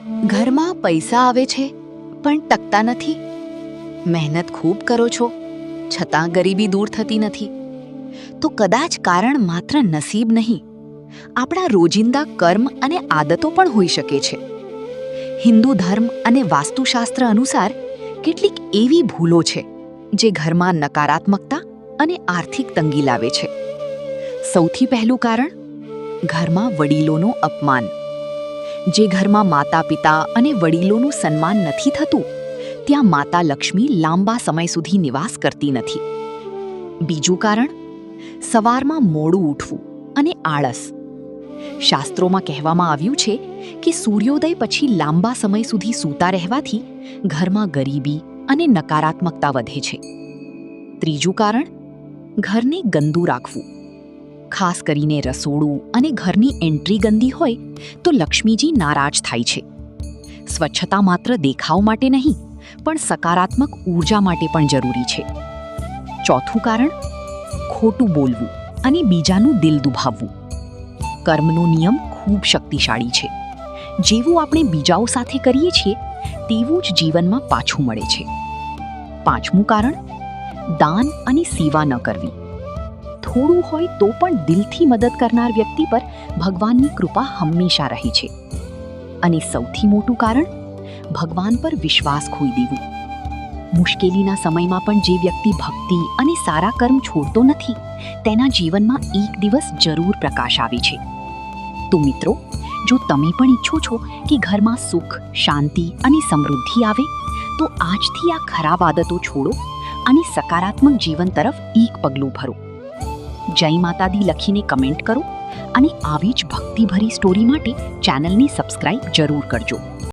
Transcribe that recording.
ઘરમાં પૈસા આવે છે પણ ટકતા નથી. મહેનત ખૂબ કરો છો છતાં ગરીબી દૂર થતી નથી. તો કદાચ કારણ માત્ર નસીબ નહીં, આપણા રોજિંદા કર્મ અને આદતો પણ હોઈ શકે છે. હિન્દુ ધર્મ અને વાસ્તુશાસ્ત્ર અનુસાર કેટલીક એવી ભૂલો છે જે ઘરમાં નકારાત્મકતા અને આર્થિક તંગી લાવે છે. સૌથી પહેલું કારણ ઘરમાં વડીલોનું અપમાન. જે ઘરમાં માતા પિતા અને વડીલોનું સન્માન નથી થતું, ત્યાં માતા લક્ષ્મી લાંબા સમય સુધી નિવાસ કરતી નથી. બીજું કારણ સવારમાં મોડું ઉઠવું અને આળસ. શાસ્ત્રોમાં કહેવામાં આવ્યું છે કે સૂર્યોદય પછી લાંબા સમય સુધી સૂતા રહેવાથી ઘરમાં ગરીબી અને નકારાત્મકતા વધે છે. ત્રીજું કારણ ઘરને ગંદુ રાખવું. ખાસ કરીને રસોડું અને ઘરની એન્ટ્રી ગંદી હોય તો લક્ષ્મીજી નારાજ થાય છે. સ્વચ્છતા માત્ર દેખાવ માટે નહીં, પણ સકારાત્મક ઊર્જા માટે પણ જરૂરી છે. ચોથું કારણ ખોટું બોલવું અને બીજાનું દિલ દુભાવવું. કર્મનો નિયમ ખૂબ શક્તિશાળી છે. જેવું આપણે બીજાઓ સાથે કરીએ છીએ તેવું જ જીવનમાં પાછું મળે છે. પાંચમું કારણ દાન અને સેવા ન કરવી. થોડું હોય તો પણ દિલથી મદદ કરનાર વ્યક્તિ પર ભગવાનની કૃપા હંમેશા રહે છે. અને સૌથી મોટું કારણ ભગવાન પર વિશ્વાસ ખોઈ દેવું. મુશ્કેલીના સમયમાં પણ જે વ્યક્તિ ભક્તિ અને સારા કર્મ છોડતો નથી, તેના જીવનમાં એક દિવસ જરૂર પ્રકાશ આવે છે. તો મિત્રો, જો તમે પણ ઈચ્છો છો કે ઘરમાં સુખ, શાંતિ અને સમૃદ્ધિ આવે, તો આજથી આ ખરાબ આદતો છોડો અને સકારાત્મક જીવન તરફ એક પગલું ભરો. જય માતા દી લખીને કમેન્ટ કરો અને આવી જ ભક્તિભરી સ્ટોરી માટે ચેનલને સબસ્ક્રાઇબ જરૂર કરજો.